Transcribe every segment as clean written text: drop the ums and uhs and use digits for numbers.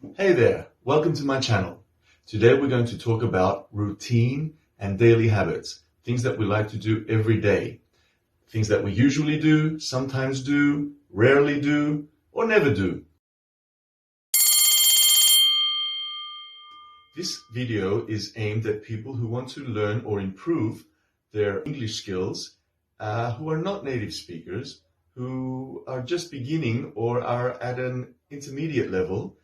Hey there, welcome to my channel. Today we're going to talk about routine and daily habits, things that we like to do every day, things that we usually do, sometimes do, rarely do, or never do. This video is aimed at people who want to learn or improve their English skills, who are not native speakers, who are just beginning or are at an intermediate level.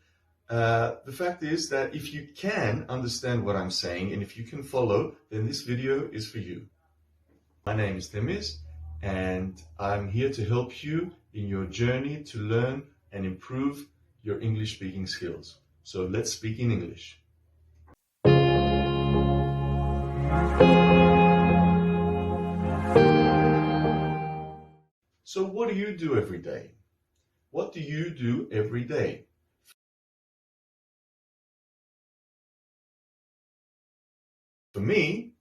The fact is that if you can understand what I'm saying and if you can follow, then this video is for you. My name is Temis and I'm here to help you in your journey to learn and improve your English speaking skills. So let's speak in English. So what do you do every day? What do you do every day? For me,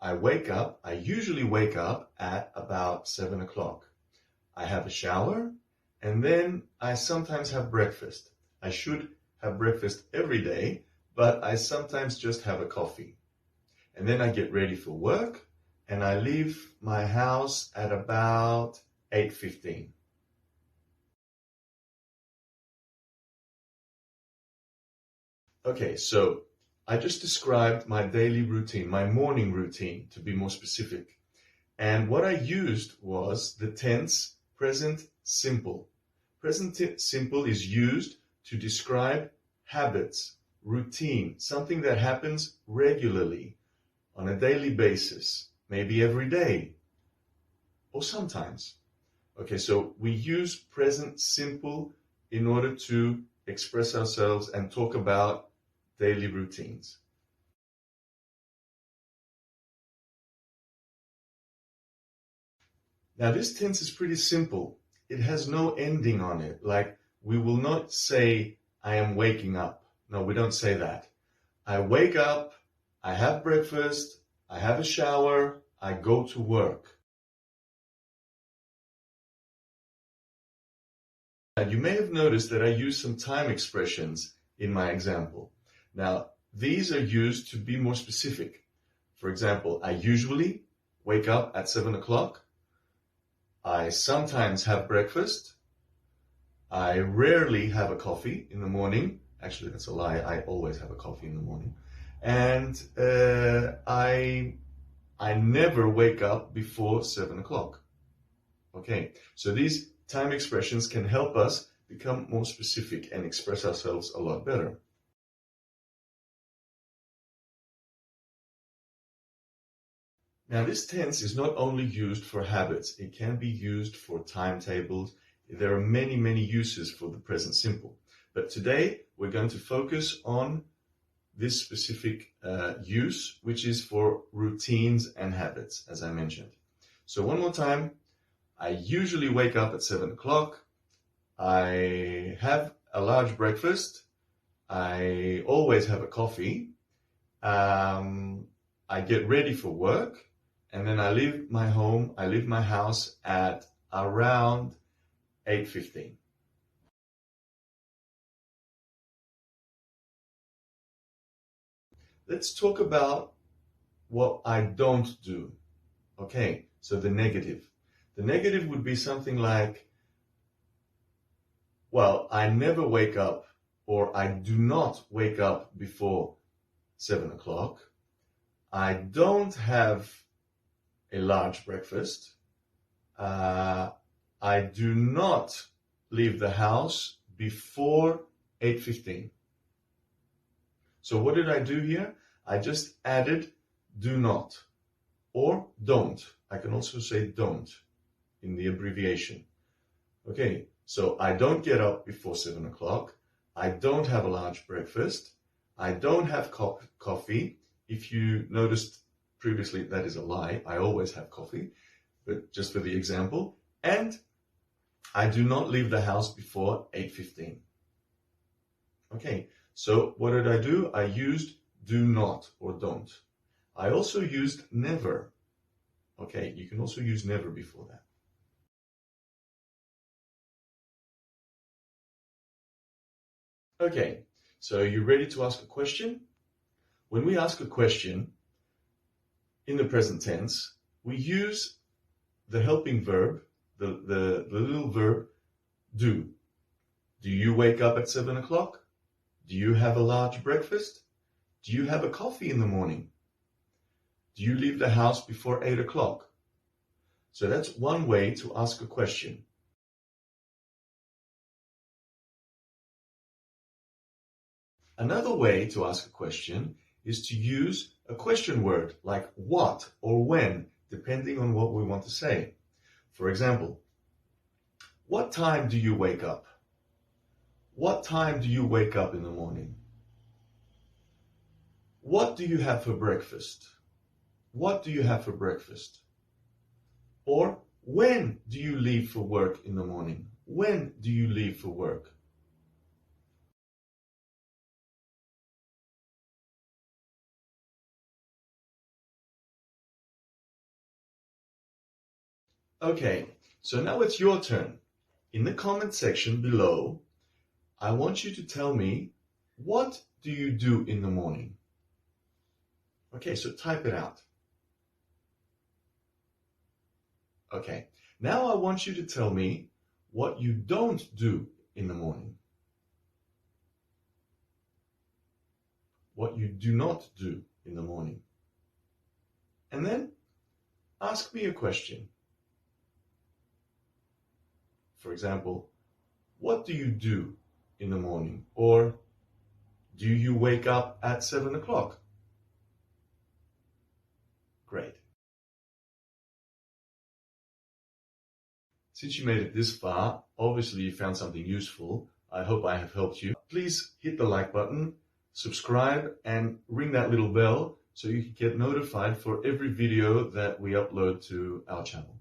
I usually wake up at about 7 o'clock. I have a shower and then I sometimes have breakfast. I should have breakfast every day, but I sometimes just have a coffee. And then I get ready for work and I leave my house at about 8:15. Okay, so I just described my daily routine, my morning routine, to be more specific. And what I used was the tense present simple. Present simple is used to describe habits, routine, something that happens regularly on a daily basis, maybe every day or sometimes. Okay, so we use present simple in order to express ourselves and talk about daily routines. Now this tense is pretty simple. It has no ending on it. Like we will not say, I am waking up. No, we don't say that. I wake up, I have breakfast, I have a shower, I go to work. And you may have noticed that I use some time expressions in my example. Now, these are used to be more specific. For example, I usually wake up at 7 o'clock. I sometimes have breakfast. I rarely have a coffee in the morning. Actually, that's a lie. I always have a coffee in the morning. And I never wake up before 7 o'clock. Okay, so these time expressions can help us become more specific and express ourselves a lot better. Now, this tense is not only used for habits, it can be used for timetables. There are many, many uses for the present simple. But today, we're going to focus on this specific use, which is for routines and habits, as I mentioned. So one more time, I usually wake up at 7 o'clock. I have a large breakfast. I always have a coffee. I get ready for work. And then I leave my house at around 8:15. Let's talk about what I don't do. Okay, so the negative. The negative would be something like, well, I never wake up or I do not wake up before 7 o'clock. I don't have a large breakfast. I do not leave the house before 8:15. So what did I do here? I just added do not or don't. I can also say don't in the abbreviation. Okay, so I don't get up before 7 o'clock. I don't have a large breakfast. I don't have coffee. If you noticed previously, that is a lie. I always have coffee, but just for the example. And I do not leave the house before 8:15. Okay, so what did I do? I used do not or don't. I also used never. Okay, you can also use never before that. Okay, So are you ready to ask a question? When we ask a question in the present tense, we use the helping verb, the little verb, do. Do you wake up at 7 o'clock? Do you have a large breakfast? Do you have a coffee in the morning? Do you leave the house before 8 o'clock? So that's one way to ask a question. Another way to ask a question is to use a question word like what or when, depending on what we want to say. For example, what time do you wake up? What time do you wake up in the morning? What do you have for breakfast? What do you have for breakfast? Or when do you leave for work in the morning? When do you leave for work? Okay, so now it's your turn. In the comment section below, I want you to tell me, what do you do in the morning? Okay, so type it out. Okay, now I want you to tell me what you don't do in the morning. What you do not do in the morning. And then ask me a question. For example, what do you do in the morning? Or do you wake up at 7 o'clock? Great. Since you made it this far, obviously you found something useful. I hope I have helped you. Please hit the like button, subscribe, and ring that little bell so you can get notified for every video that we upload to our channel.